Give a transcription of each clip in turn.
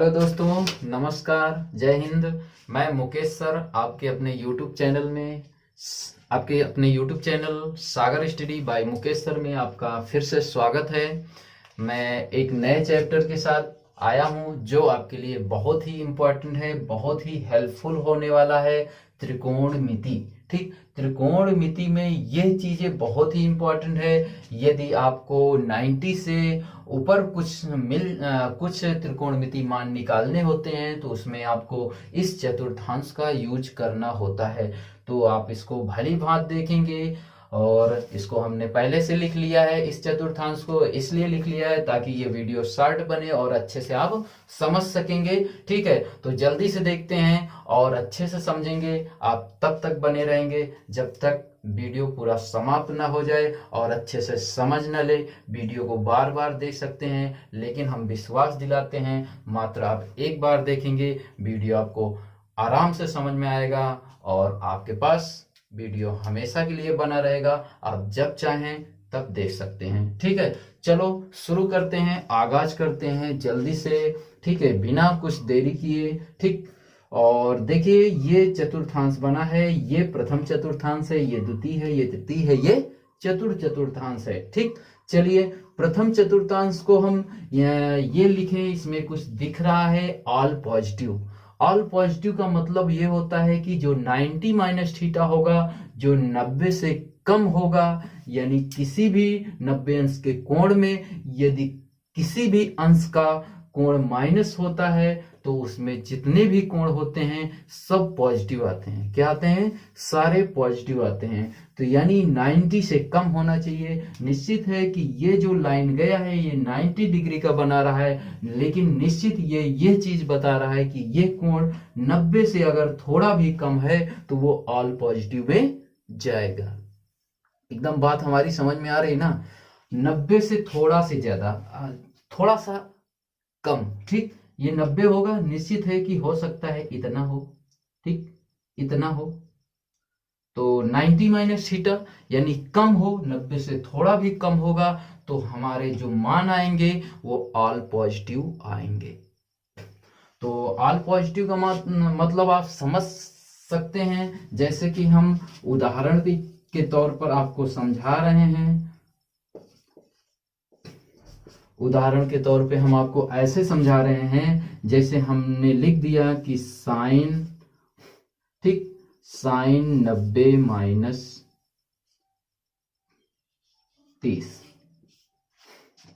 Hello दोस्तों, नमस्कार, जय हिंद। मैं मुकेश सर आपके अपने यूट्यूब चैनल सागर स्टडी बाय मुकेश सर में आपका फिर से स्वागत है। मैं एक नए चैप्टर के साथ आया हूं जो आपके लिए बहुत ही इम्पोर्टेंट है, बहुत ही हेल्पफुल होने वाला है। त्रिकोणमिति। ठीक, त्रिकोणमिति में यह चीजें बहुत ही इम्पोर्टेंट है। यदि आपको 90 से ऊपर कुछ त्रिकोणमिति मान निकालने होते हैं तो उसमें आपको इस चतुर्थांश का यूज करना होता है। तो आप इसको भली भांति देखेंगे और इसको हमने पहले से लिख लिया है। इस चतुर्थांश को इसलिए लिख लिया है ताकि ये वीडियो शॉर्ट बने और अच्छे से आप समझ सकेंगे। ठीक है, तो जल्दी से देखते हैं और अच्छे से समझेंगे। आप तब तक बने रहेंगे जब तक वीडियो पूरा समाप्त ना हो जाए और अच्छे से समझ न ले। वीडियो को बार बार देख सकते हैं, लेकिन हम विश्वास दिलाते हैं मात्र आप एक बार देखेंगे वीडियो आपको आराम से समझ में आएगा और आपके पास वीडियो हमेशा के लिए बना रहेगा। आप जब चाहें तब देख सकते हैं। ठीक है, चलो शुरू करते हैं, आगाज करते हैं जल्दी से। ठीक है, बिना कुछ देरी किए। ठीक, और देखिए ये चतुर्थांश बना है। ये प्रथम चतुर्थांश है, ये द्वितीय है, ये तृतीय है, ये चतुर्थांश है। ठीक, चलिए प्रथम चतुर्थांश को हम ये लिखें। इसमें कुछ दिख रहा है ऑल पॉजिटिव। ऑल पॉजिटिव का मतलब ये होता है कि जो 90 माइनस थीटा होगा, जो 90 से कम होगा, यानी किसी भी 90 अंश के कोण में यदि किसी भी अंश का कोण माइनस होता है तो उसमें जितने भी कोण होते हैं सब पॉजिटिव आते हैं। क्या आते हैं? सारे पॉजिटिव आते हैं। तो यानी 90 से कम होना चाहिए। निश्चित है कि ये जो लाइन गया है ये 90 डिग्री का बना रहा है, लेकिन निश्चित ये चीज बता रहा है कि ये कोण 90 से अगर थोड़ा भी कम है तो वो ऑल पॉजिटिव में जाएगा। एकदम बात हमारी समझ में आ रही ना? 90 से थोड़ा से ज्यादा, थोड़ा सा कम। ठीक, ये 90 होगा। निश्चित है कि हो सकता है इतना हो। ठीक, इतना हो तो 90 माइनस थीटा यानी कम हो, 90 से थोड़ा भी कम होगा तो हमारे जो मान आएंगे वो ऑल पॉजिटिव आएंगे। तो ऑल पॉजिटिव का मतलब आप समझ सकते हैं। जैसे कि हम उदाहरण के तौर पर आपको समझा रहे हैं। उदाहरण के तौर पे हम आपको ऐसे समझा रहे हैं, जैसे हमने लिख दिया कि साइन, ठीक, साइन 90 माइनस 30।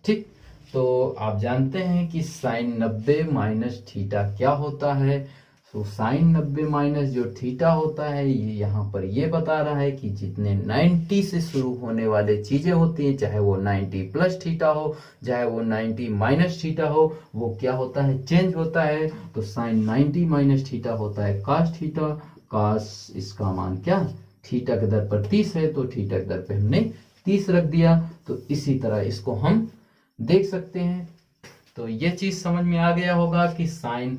ठीक, तो आप जानते हैं कि साइन 90 माइनस थीटा क्या होता है। तो साइन 90 माइनस जो थीटा होता है ये यहाँ पर ये बता रहा है कि जितने 90 से शुरू होने वाले चीजें होती हैं, चाहे वो 90 प्लस थीटा हो, चाहे वो 90 माइनस थीटा हो, वो क्या होता है? चेंज होता है। तो साइन 90 माइनस थीटा होता है कास थीटा। कास, इसका मान क्या? थीटा के दर पर 30 है तो थीटा के दर पे हमने 30 रख दिया। तो इसी तरह इसको हम देख सकते हैं। तो ये चीज समझ में आ गया होगा कि साइन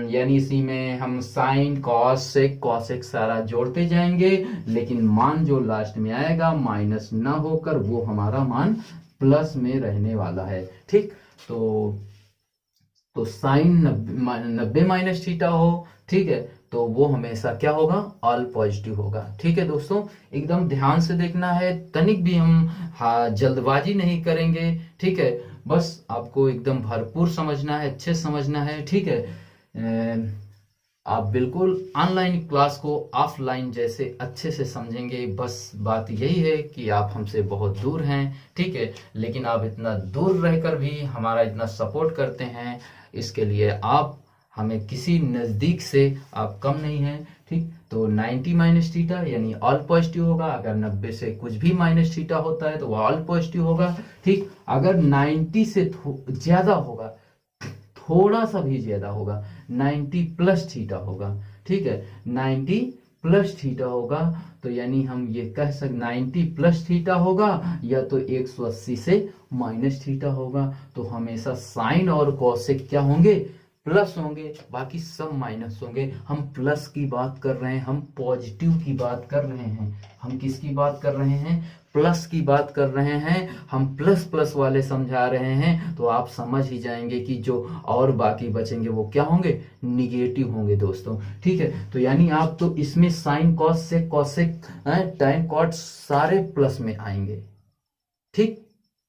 यानी इसी में हम साइन कॉस सेक सारा जोड़ते जाएंगे, लेकिन मान जो लास्ट में आएगा माइनस ना होकर वो हमारा मान प्लस में रहने वाला है। ठीक, तो साइन 90 माइनस थीटा हो, ठीक है, तो वो हमेशा क्या होगा? ऑल पॉजिटिव होगा। ठीक है दोस्तों, एकदम ध्यान से देखना है, तनिक भी हम जल्दबाजी नहीं करेंगे। ठीक है, बस आपको एकदम भरपूर समझना है, अच्छे समझना है। ठीक है, आप बिल्कुल ऑनलाइन क्लास को ऑफलाइन जैसे अच्छे से समझेंगे। बस बात यही है कि आप हमसे बहुत दूर हैं। ठीक है, लेकिन आप इतना दूर रहकर भी हमारा इतना सपोर्ट करते हैं, इसके लिए आप हमें किसी नज़दीक से आप कम नहीं हैं। ठीक, तो 90 माइनस थीटा यानी ऑल पॉजिटिव होगा। अगर 90 से कुछ भी माइनस थीटा होता है तो वो ऑल पॉजिटिव होगा। ठीक, अगर 90 से ज्यादा होगा, थोड़ा सा भी ज्यादा होगा, 90 प्लस थीटा होगा। ठीक है, 90 प्लस थीटा होगा तो यानी हम ये कह सकते 90 प्लस थीटा होगा या तो 180 से माइनस थीटा होगा। तो हमेशा साइन और कॉसेक क्या होंगे? प्लस होंगे, बाकी सब माइनस होंगे। हम प्लस की बात कर रहे हैं, हम पॉजिटिव की बात कर रहे हैं। हम किसकी बात कर रहे हैं? प्लस की बात कर रहे हैं, हम प्लस प्लस वाले समझा रहे हैं, तो आप समझ ही जाएंगे कि जो और बाकी बचेंगे वो क्या होंगे, निगेटिव होंगे दोस्तों। ठीक है, तो यानी आप तो इसमें साइन कॉस से कॉसेक टाइन कॉट सारे प्लस में आएंगे। ठीक,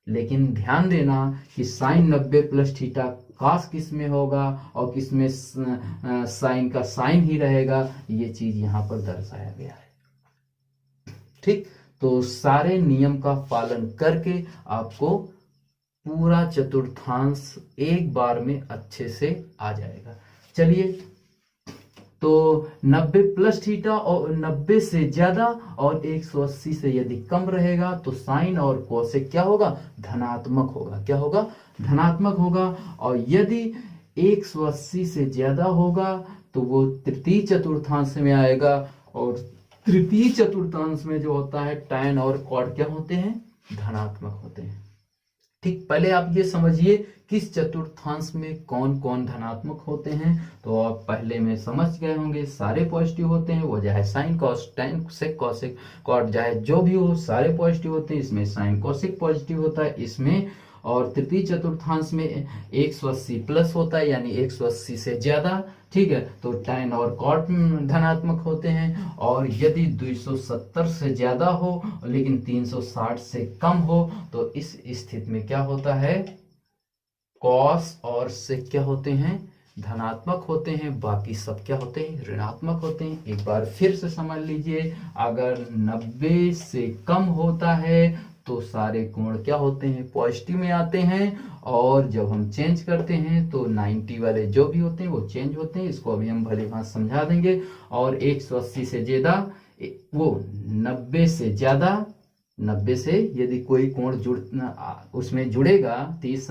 लेकिन ध्यान देना कि साइन 90 प्लस थीटा कॉस किस में होगा और किस में साइन का साइन ही रहेगा, ये चीज यहां पर दर्शाया गया है। ठीक, तो सारे नियम का पालन करके आपको पूरा चतुर्थांश एक बार में अच्छे से आ जाएगा। चलिए, तो 90 प्लस थीटा और 90 से ज्यादा और 180 से यदि कम रहेगा तो साइन और कोसेक क्या होगा, धनात्मक होगा। क्या होगा, धनात्मक होगा। और यदि 180 से ज्यादा होगा तो वो तृतीय चतुर्थांश में आएगा, और तृतीय चतुर्थांश में जो होता है टैन और कॉट क्या होते हैं, धनात्मक होते हैं। ठीक, पहले आप ये समझिए किस चतुर्थांश में कौन कौन धनात्मक होते हैं, तो आप पहले में समझ गए होंगे। सारे पॉजिटिव होते हैं, वो चाहे sine cos tan sec cosec cot चाहे जो भी हो, सारे पॉजिटिव होते हैं। इसमें साइन कॉसेक पॉजिटिव होता है इसमें। और तृतीय चतुर्थांश में 180 प्लस होता है, यानी 180 से ज्यादा। ठीक है, तो टैन और कॉट धनात्मक होते हैं। और यदि 270 से ज्यादा हो लेकिन 360 से कम हो तो इस स्थिति में क्या होता है, कॉस और सेक क्या होते हैं, धनात्मक होते हैं। बाकी सब क्या होते हैं, ऋणात्मक होते हैं। एक बार फिर से समझ लीजिए, अगर 90 से कम होता है तो सारे कोण क्या होते हैं, पॉजिटिव में आते हैं। और जब हम चेंज करते हैं तो 90 वाले जो भी होते हैं वो चेंज होते हैं। इसको अभी हम भली भांति समझा देंगे। और 180 से ज्यादा, वो 90 से ज्यादा, 90 से यदि कोई कोण उसमें जुड़ेगा, 30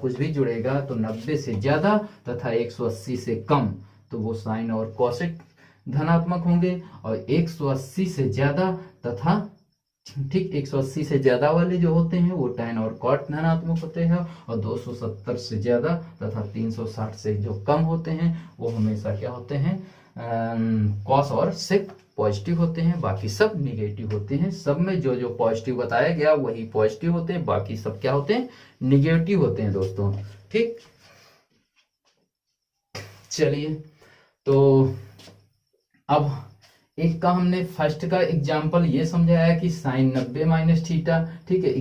कुछ भी जुड़ेगा तो 90 से ज्यादा तथा 180 से कम तो वो साइन और कोसेक धनात्मक होंगे। और 180 से ज्यादा तथा ठीक 180 से ज्यादा वाले जो होते हैं वो टैन और कॉट धनात्मक होते हैं। और 270 से ज्यादा तथा 360 से जो कम होते हैं वो हमेशा क्या होते हैं, कॉस और सेक पॉजिटिव होते हैं। बाकी सब निगेटिव होते हैं। सब में जो जो पॉजिटिव बताया गया वही पॉजिटिव होते हैं, बाकी सब क्या होते हैं, निगेटिव होते हैं दोस्तों। ठीक, चलिए, तो अब एक का हमने फर्स्ट का एग्जाम्पल ये समझाया कि साइन 90 माइनस थीटा। ठीक है,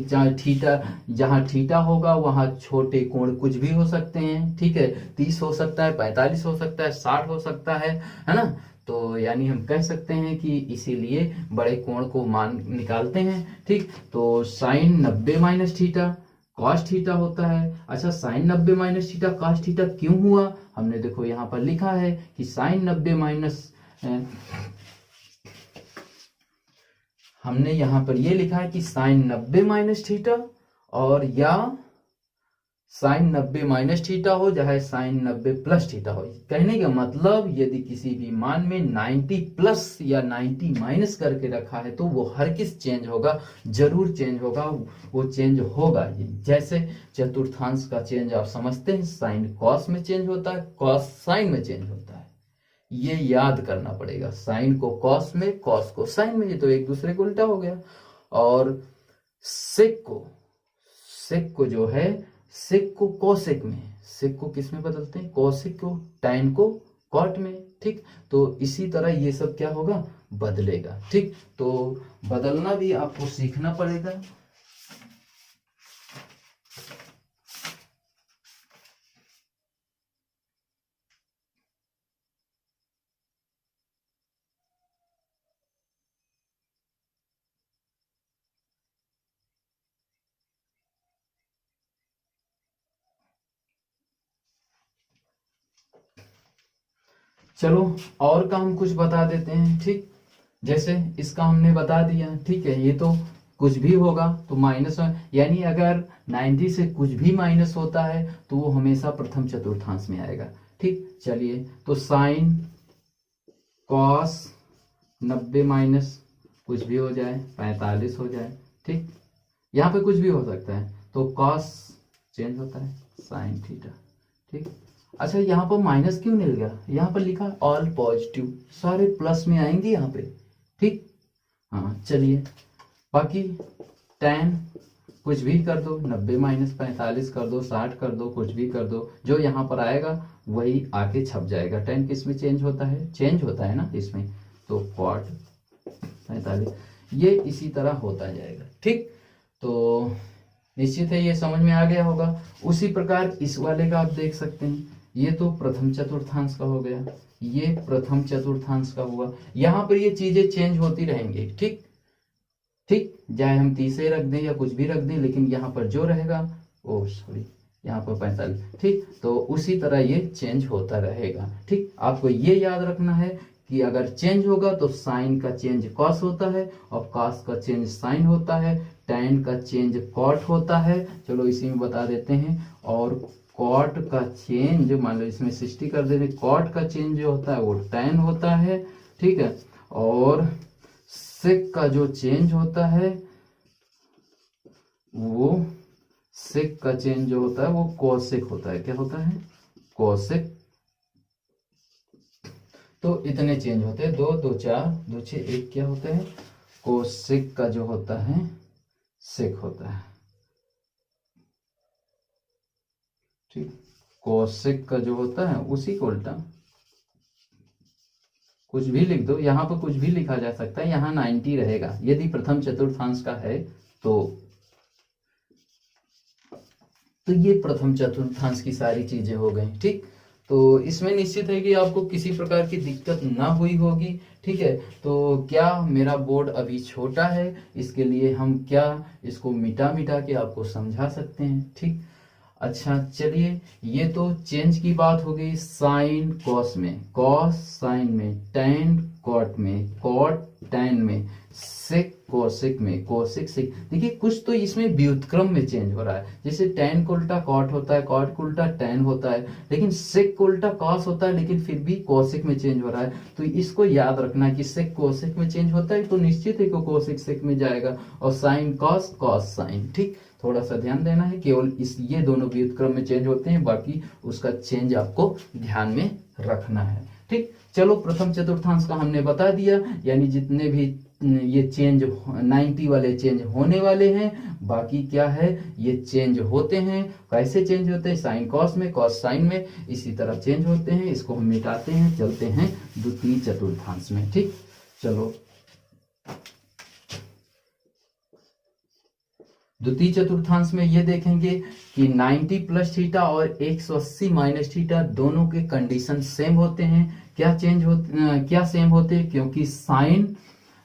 जहां थीटा होगा वहां छोटे कोण कुछ भी हो सकते हैं। ठीक है, 30 हो सकता है, 45 हो सकता है, 60 हो सकता है ना। तो यानी हम कह सकते हैं कि इसीलिए बड़े कोण को मान निकालते हैं। ठीक, तो sine 90 minus theta cos theta होता है। अच्छा, sine 90 minus theta cos theta क्यों हुआ, हमने देखो यहाँ पर लिखा है कि साइन 90 माइनस, हमने यहां पर ये लिखा है कि साइन 90 माइनस थीटा, और या साइन 90 माइनस थीटा हो चाहे साइन 90 प्लस थीटा हो। कहने का मतलब यदि किसी भी मान में 90 प्लस या 90 माइनस करके रखा है तो वो हर किस चेंज होगा, जरूर चेंज होगा। वो चेंज होगा, जैसे चतुर्थांश का चेंज आप समझते हैं, साइन कॉस में चेंज होता है, कॉस साइन में चेंज होता है। ये याद करना पड़ेगा, साइन को कॉस में, कॉस को साइन में, ये तो एक दूसरे को उल्टा हो गया। और सेक को जो है, सेक को कोसेक में, सेक को किस में बदलते हैं, कोसेक को, टाइन को कॉट में। ठीक, तो इसी तरह ये सब क्या होगा, बदलेगा। ठीक, तो बदलना भी आपको सीखना पड़ेगा। चलो, और का हम कुछ बता देते हैं। ठीक, जैसे इसका हमने बता दिया। ठीक है, ये तो कुछ भी होगा तो माइनस, यानी अगर 90 से कुछ भी माइनस होता है तो वो हमेशा प्रथम चतुर्थांश में आएगा। ठीक, चलिए, तो साइन कॉस 90 माइनस कुछ भी हो जाए, 45 हो जाए। ठीक, यहाँ पे कुछ भी हो सकता है, तो कॉस चेंज होता है, साइन थीटा। ठीक, अच्छा, यहाँ पर माइनस क्यों मिल गया, यहाँ पर लिखा ऑल पॉजिटिव, सारे प्लस में आएंगे यहाँ पे। ठीक, हाँ, चलिए, बाकी tan कुछ भी कर दो, 90 माइनस 45 कर दो, 60 कर दो, कुछ भी कर दो, जो यहाँ पर आएगा वही आके छप जाएगा। tan किस में चेंज होता है, चेंज होता है ना इसमें, तो cot 45 ये इसी तरह होता जाएगा। ठीक, तो निश्चित है ये समझ में आ गया होगा। उसी प्रकार इस वाले का आप देख सकते हैं, ये तो प्रथम चतुर्थांश का हो गया, ये प्रथम चतुर्थांश का हुआ। यहाँ पर ये चीजें चेंज होती रहेंगी। ठीक ठीक, चाहे हम तीसरे रख दें या कुछ भी रख दें, लेकिन यहाँ पर जो रहेगा, ओ सॉरी, यहाँ पर 45। ठीक, तो उसी तरह ये चेंज होता रहेगा। ठीक, आपको ये याद रखना है कि अगर चेंज होगा तो साइन का चेंज कॉस होता है, और कॉस का चेंज साइन होता है, टैन का चेंज कॉट होता है। चलो इसी में बता देते हैं। और कॉट का चेंज, मान लो इसमें 60 कर देते, कॉट का चेंज जो होता है वो टैन होता है। ठीक है, और सेक का जो चेंज होता है वो, सेक का चेंज जो होता है वो कोसेक होता है। क्या होता है, कोसेक। तो इतने चेंज होते हैं, 2 2 4 2 6 1, क्या होता है, कोसेक का जो होता है सेक होता है। ठीक, कोसेक का जो होता है उसी को उल्टा कुछ भी लिख दो, यहाँ पर कुछ भी लिखा जा सकता है, यहाँ 90 रहेगा यदि प्रथम चतुर्थांश का है तो ये प्रथम चतुर्थांश की सारी चीजें हो गई। ठीक, तो इसमें निश्चित है कि आपको किसी प्रकार की दिक्कत ना हुई होगी। ठीक है, तो क्या मेरा बोर्ड अभी छोटा है, इसके लिए हम क्या इसको मिटा मिटा के आपको समझा सकते हैं। ठीक, अच्छा चलिए, ये तो चेंज की बात हो गई। साइन कॉस में, कॉस साइन में, टैन कॉट में, कॉट टैन में, सेक कोसेक में, कोसेक सेक। देखिए कुछ तो इसमें व्युत्क्रम में चेंज हो रहा है, जैसे टैन को उल्टा कॉट होता है, कॉट को उल्टा टैन होता है, लेकिन सेक को उल्टा कॉस होता है, लेकिन फिर भी कोसेक में चेंज हो रहा है। तो इसको याद रखना कि सेक कोसेक में चेंज होता है तो निश्चित है कि कोसेक सेक में जाएगा, और साइन कॉस, कॉस साइन। ठीक, थोड़ा सा ध्यान देना है, केवल इस ये दोनों व्युत्क्रम में चेंज होते हैं, बाकी उसका चेंज आपको ध्यान में रखना है। ठीक, चलो प्रथम चतुर्थांश का हमने बता दिया, यानी जितने भी ये चेंज 90 वाले चेंज होने वाले हैं, बाकी क्या है ये चेंज होते हैं। कैसे चेंज होते हैं, साइन कॉस में, कॉस साइन में, इसी तरह चेंज होते हैं। इसको हम मिटाते हैं, चलते हैं द्वितीय चतुर्थांश में। ठीक, चलो द्वितीय चतुर्थांश में ये देखेंगे कि 90 प्लस थीटा और 180 माइनस थीटा दोनों के कंडीशन सेम होते हैं। क्या चेंज होते, क्या सेम होते हैं, क्योंकि साइन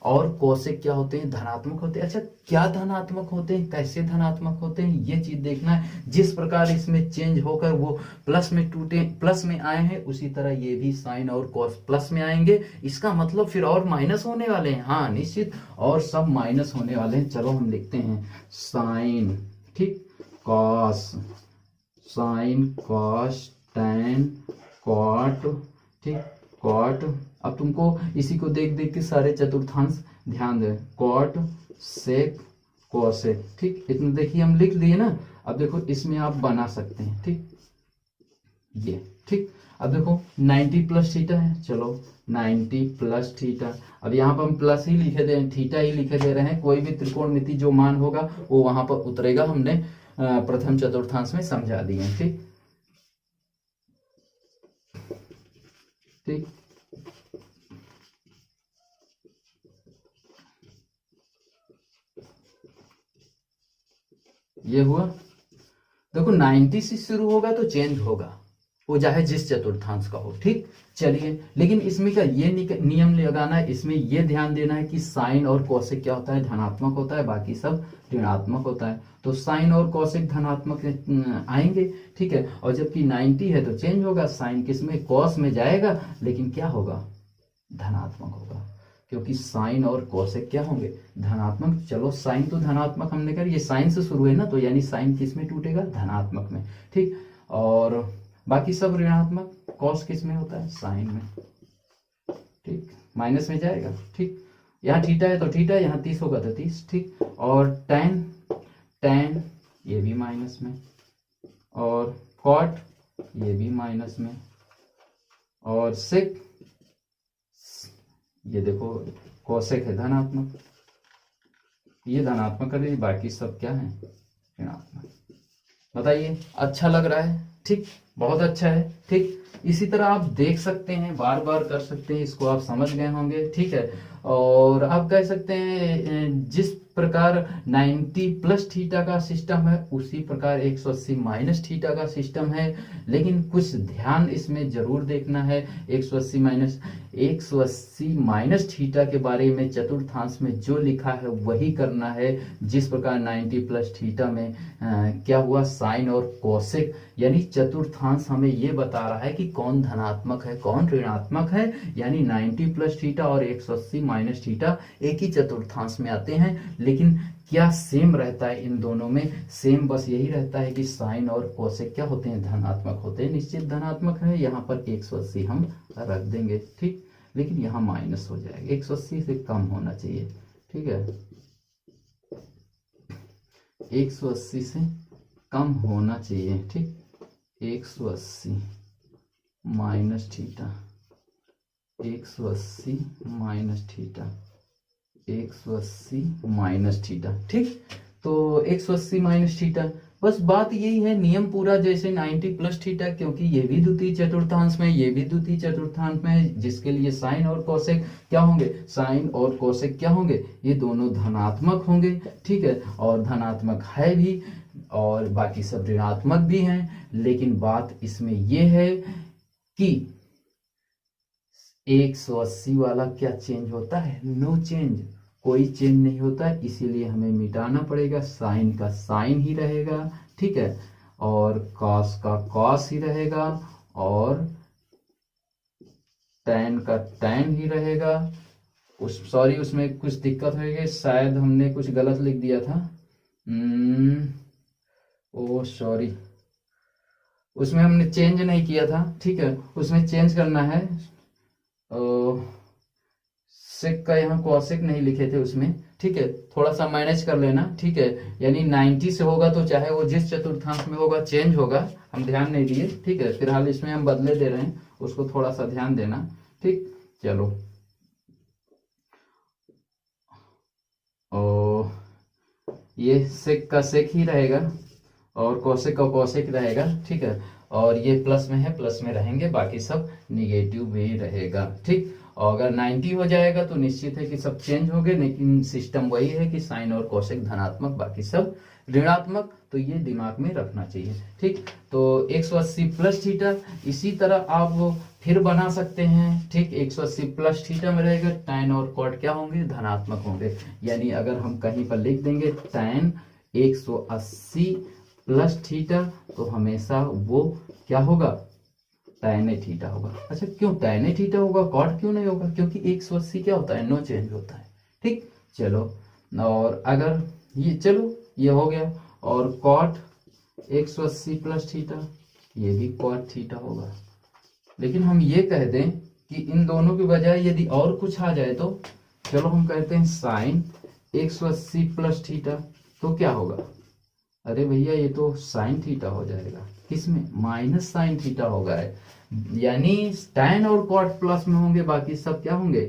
और कोसेक क्या होते हैं, धनात्मक होते हैं। अच्छा, क्या धनात्मक होते हैं, कैसे धनात्मक होते हैं, ये चीज देखना है। जिस प्रकार इसमें चेंज होकर वो प्लस में टूटे, प्लस में आए हैं, उसी तरह ये भी साइन और कॉस प्लस में आएंगे। इसका मतलब फिर और माइनस होने वाले हैं। हाँ निश्चित, और सब माइनस होने वाले हैं। चलो हम लिखते हैं साइन, ठीक, cos, sine cos tan cot, ठीक, कॉट। अब तुमको इसी को देख देख के सारे चतुर्थांश ध्यान दे, कॉट सेक कोसेक। ठीक, इतना देखिए हम लिख दिए ना। अब देखो इसमें आप बना सकते हैं। ठीक, ये ठीक। अब देखो 90 प्लस थीटा है, चलो 90 प्लस थीटा। अब यहाँ पर हम प्लस ही लिखे दे, थीटा ही लिखे दे रहे हैं। कोई भी त्रिकोणमिति जो मान होगा वो वहां पर उतरेगा, हमने प्रथम चतुर्थांश में समझा दिए। ठीक ठीक, ये हुआ। देखो 90 से शुरू होगा तो चेंज होगा, वो चाहे जिस चतुर्थांश का हो। ठीक, चलिए, लेकिन इसमें क्या ये नियम लगाना है, इसमें ये ध्यान देना है कि साइन और कोसेक क्या होता है, धनात्मक होता है, बाकी सब ऋणात्मक होता है। तो साइन और कोसेक धनात्मक आएंगे। ठीक है, और जबकि 90 है तो चेंज होगा, साइन किस में, कॉस में जाएगा, लेकिन क्या होगा, धनात्मक होगा, क्योंकि साइन और कोसेक क्या होंगे, धनात्मक। चलो साइन तो धनात्मक हमने कर, ये साइन से शुरू है ना, तो यानी साइन किस में टूटेगा, धनात्मक में। ठीक, और बाकी सब ऋणात्मक। कॉस किस में होता है, साइन में। ठीक, माइनस में जाएगा। ठीक, यहाँ थीटा है तो थीटा, यहाँ 30 होगा तो 30। ठीक, और टैन, टैन ये भी माइनस में, और कॉट ये भी माइनस में, और सेक, ये देखो कोसेक है धनात्मक। ये धनात्मक कर दीजिए, बाकी सब क्या है ऋणात्मक। बताइए अच्छा लग रहा है? ठीक, बहुत अच्छा है। ठीक, इसी तरह आप देख सकते हैं, बार बार कर सकते हैं, इसको आप समझ गए होंगे। ठीक है, और आप कह सकते हैं जिस प्रकार 90 प्लस थीटा का सिस्टम है उसी प्रकार 180 माइनस थीटा का सिस्टम है, लेकिन कुछ ध्यान इसमें जरूर देखना है। 180 माइनस थीटा के बारे में चतुर्थांश में जो लिखा है वही करना है। जिस प्रकार 90 प्लस थीटा में क्या हुआ, साइन और कोसेक, यानी चतुर्थांश हमें ये बता रहा है कि कौन धनात्मक है कौन ऋणात्मक है। यानी 90 प्लस थीटा और 180 माइनस थीटा एक ही चतुर्थांश में आते हैं, लेकिन क्या सेम रहता है इन दोनों में? सेम बस यही रहता है कि साइन और कोसेक क्या होते हैं, धनात्मक होते हैं, निश्चित धनात्मक है। यहाँ पर 180 हम रख देंगे। ठीक, लेकिन यहाँ माइनस हो जाएगा, 180 से कम होना चाहिए। ठीक है, 180 से कम होना चाहिए। ठीक, 180 minus theta, 180 minus theta, 180 minus theta. ठीक, तो 180 माइनस थीटा, बस बात यही है, नियम पूरा जैसे 90 प्लस थीटा, क्योंकि ये भी द्वितीय चतुर्थांश में, ये भी द्वितीय चतुर्थांश में है, जिसके लिए साइन और कोसेक क्या होंगे, साइन और कोसेक क्या होंगे, ये दोनों धनात्मक होंगे। ठीक है, और धनात्मक है भी और बाकी सब ऋणात्मक भी हैं। लेकिन बात इसमें यह है कि 180 वाला क्या चेंज होता है? नो चेंज, कोई चेंज नहीं होता है, इसीलिए हमें मिटाना पड़ेगा। साइन का साइन ही रहेगा, ठीक है, और कॉस का कॉस ही रहेगा, और टैन का टैन ही रहेगा। सॉरी, उसमें कुछ दिक्कत होगी, शायद हमने कुछ गलत लिख दिया था। ओ सॉरी, उसमें हमने चेंज नहीं किया था। ठीक है, उसमें चेंज करना है। सेक का यहाँ कॉसेक नहीं लिखे थे उसमें। ठीक है, थोड़ा सा मैनेज कर लेना। ठीक है, यानी 90 से होगा तो चाहे वो जिस चतुर्थांश में होगा चेंज होगा, हम ध्यान नहीं दिए। ठीक है, फिलहाल इसमें हम बदले दे रहे हैं, उसको थोड़ा सा ध्यान देना। ठीक, चलो, ओ ये सेक का सेक ही रहेगा और कोसेक का कोसेक रहेगा। ठीक है, और ये प्लस में है, प्लस में रहेंगे, बाकी सब निगेटिव में रहेगा। ठीक, और अगर 90 हो जाएगा तो निश्चित है कि सब चेंज हो गए, लेकिन सिस्टम वही है कि साइन और कोसेक धनात्मक, बाकी सब ऋणात्मक, तो ये दिमाग में रखना चाहिए। ठीक, तो 180 प्लस थीटा, इसी तरह आप फिर बना सकते हैं। ठीक, 180 प्लस थीटा में रहेगा, टैन और कॉट क्या होंगे, धनात्मक होंगे। यानी अगर हम कहीं पर लिख देंगे टैन 180 प्लस थीटा, तो हमेशा वो क्या होगा, टैन थीटा होगा। अच्छा, क्यों टैन थीटा होगा, कॉट क्यों नहीं होगा? क्योंकि 180 क्या होता है, नो चेंज होता है। ठीक, चलो, और अगर ये, चलो ये हो गया, और कॉट 180 प्लस थीटा, ये भी कॉट थीटा होगा। लेकिन हम ये कह दें कि इन दोनों की बजाय यदि और कुछ आ जाए तो चलो हम कहते हैं साइन 180 प्लस थीटा, तो क्या होगा? अरे भैया, ये तो साइन थीटा हो जाएगा। किसमें? माइनस साइन थीटा होगा। यानी टैन और कॉट प्लस में होंगे, बाकी सब क्या होंगे।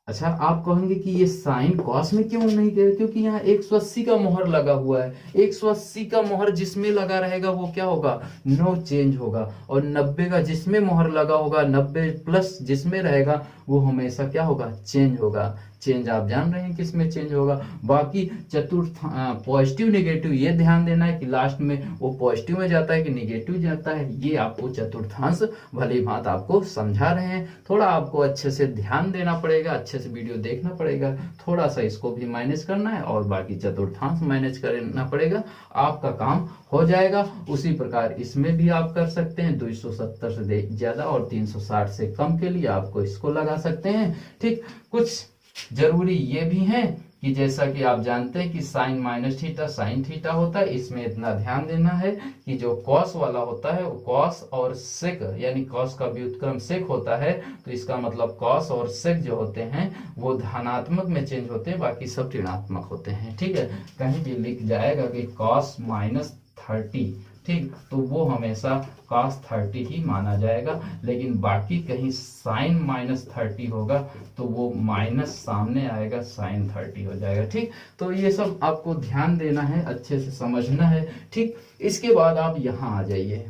अच्छा, आप कहेंगे कि ये साइन कॉस में क्यों नहीं गए? क्योंकि यहाँ 180 का मोहर लगा हुआ है। 180 का मोहर जिसमें लगा रहेगा वो क्या होगा, नो चेंज होगा। और 90 का जिसमें मोहर लगा होगा, 90 प्लस जिसमें रहेगा वो हमेशा क्या होगा, चेंज होगा। चेंज आप जान रहे हैं किसमें चेंज होगा। बाकी चतुर्थ पॉजिटिव नेगेटिव ये ध्यान देना है कि लास्ट में वो पॉजिटिव में जाता है कि नेगेटिव जाता है, ये आपको चतुर्थांश भली भांत आपको समझा रहे हैं। थोड़ा आपको अच्छे से ध्यान देना पड़ेगा, अच्छे से वीडियो देखना पड़ेगा, थोड़ा सा इसको भी मैनेज करना है और बाकी चतुर्थांश मैनेज करना पड़ेगा, आपका काम हो जाएगा। उसी प्रकार इसमें भी आप कर सकते हैं, 270 से ज्यादा और 360 से कम के लिए आपको इसको लगा सकते हैं। ठीक, कुछ जरूरी ये भी है कि जैसा कि आप जानते हैं कि sine minus theta sine theta होता है, इसमें इतना ध्यान देना है कि जो कॉस वाला होता है वो कॉस और सेक, यानी कॉस का व्युत्क्रम सेक होता है, तो इसका मतलब कॉस और सेक जो होते हैं वो धनात्मक में चेंज होते हैं, बाकी सब ऋणात्मक होते हैं। ठीक है, कहीं भी लिख जाएगा कि कॉस -30 ठीक, तो वो हमेशा cos 30 ही माना जाएगा। लेकिन बाकी कहीं sin -30 होगा तो वो माइनस सामने आएगा, sin 30 हो जाएगा। ठीक, तो ये सब आपको ध्यान देना है, अच्छे से समझना है। ठीक, इसके बाद आप यहाँ आ जाइए,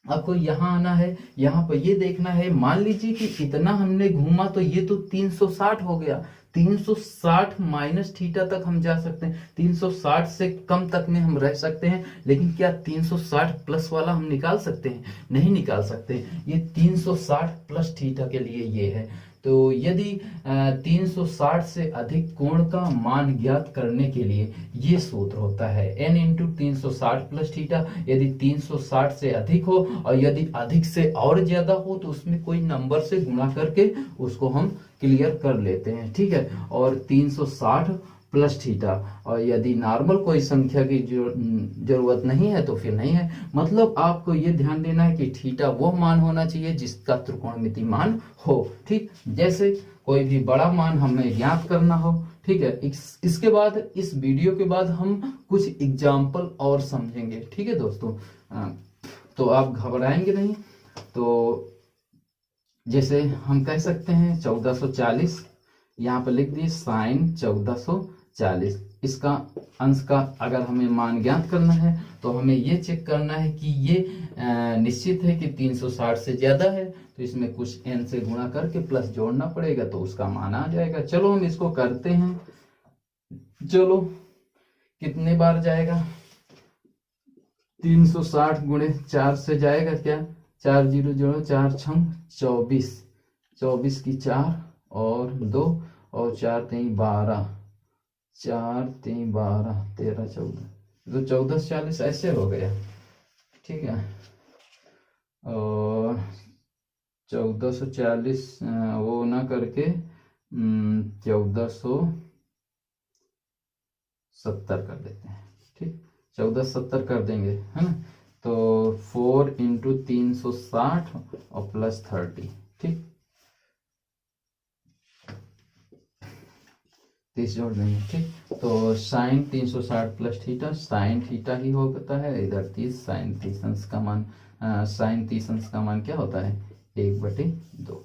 आपको यहाँ आना है, यहाँ पर ये देखना है। मान लीजिए कि इतना हमने घूमा तो ये तो 360 हो गया, 360 माइनस थीटा तक हम जा सकते हैं, 360 से कम तक में हम रह सकते हैं। लेकिन क्या 360 प्लस वाला हम निकाल सकते हैं? नहीं निकाल सकते। ये 360 प्लस थीटा के लिए ये है। तो यदि 360 से अधिक कोण का मान ज्ञात करने के लिए ये सूत्र होता है n इंटू 360 प्लस थीटा। यदि 360 से अधिक हो और यदि अधिक से और ज्यादा हो तो उसमें कोई नंबर से गुणा करके उसको हम क्लियर कर लेते हैं। ठीक है, और 360 प्लस थीटा, और यदि नॉर्मल कोई संख्या की जरूरत नहीं है तो फिर नहीं है। मतलब आपको ये ध्यान देना है कि थीटा वो मान होना चाहिए जिसका त्रिकोणमिति मान हो। ठीक, जैसे कोई भी बड़ा मान हमें ज्ञात करना हो। ठीक है, इसके बाद इस वीडियो के बाद हम कुछ एग्जाम्पल और समझेंगे। ठीक है दोस्तों, तो आप घबराएंगे नहीं। तो जैसे हम कह सकते हैं 1440, यहाँ पर लिख दिए साइन 1440। इसका अंश का अगर हमें मान ज्ञात करना है तो हमें ये चेक करना है कि ये निश्चित है कि 360 से ज्यादा है, तो इसमें कुछ n से गुणा करके प्लस जोड़ना पड़ेगा तो उसका मान आ जाएगा। चलो हम इसको करते हैं। चलो कितने बार जाएगा? 360 गुणे 4 से जाएगा क्या? 4 0 जोड़ो, 4 6 24, 24 की 4 और 2 और 4 3 12, 4 3 12 13 14, तो 1440 ऐसे हो गया। ठीक है, और 1440 वो ना करके 1470 कर देते हैं। ठीक, 1470 कर देंगे, है ना। तो 4 इंटू 360 और प्लस 30। ठीक, 30 जोड़ देंगे। ठीक, तो sine 360 plus theta, sine theta ही होता है। इधर 30, साइन 30 अंश का मान, साइन 30 अंश का मान क्या होता है? 1/2।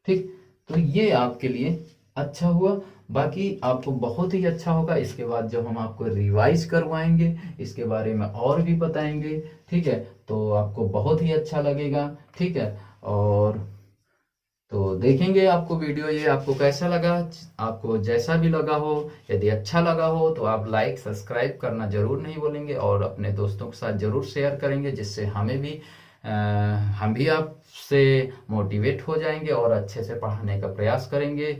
ठीक, तो ये आपके लिए अच्छा हुआ। बाकी आपको बहुत ही अच्छा होगा इसके बाद जब हम आपको रिवाइज करवाएंगे, इसके बारे में और भी बताएंगे। ठीक है, तो आपको बहुत ही अच्छा लगेगा। ठीक है, और तो देखेंगे आपको वीडियो ये आपको कैसा लगा। आपको जैसा भी लगा हो, यदि अच्छा लगा हो तो आप लाइक सब्सक्राइब करना जरूर नहीं भूलेंगे और अपने दोस्तों के साथ जरूर शेयर करेंगे, जिससे हमें भी हम भी आपसे मोटिवेट हो जाएंगे और अच्छे से पढ़ाने का प्रयास करेंगे।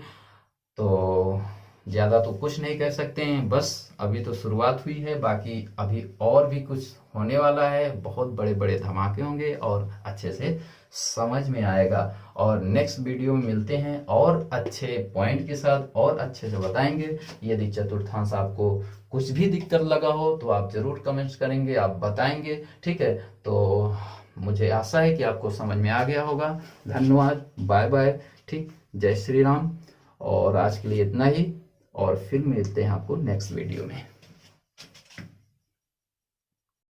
तो ज़्यादा तो कुछ नहीं कह सकते हैं, बस अभी तो शुरुआत हुई है। बाकी अभी और भी कुछ होने वाला है, बहुत बड़े बड़े धमाके होंगे और अच्छे से समझ में आएगा। और नेक्स्ट वीडियो में मिलते हैं और अच्छे पॉइंट के साथ और अच्छे से बताएंगे। यदि चतुर्थांश आपको कुछ भी दिक्कत लगा हो तो आप जरूर कमेंट्स करेंगे, आप बताएंगे। ठीक है, तो मुझे आशा है कि आपको समझ में आ गया होगा। धन्यवाद, बाय बाय। ठीक, जय श्री राम। और आज के लिए इतना ही, और फिर मिलते हैं आपको नेक्स्ट वीडियो में।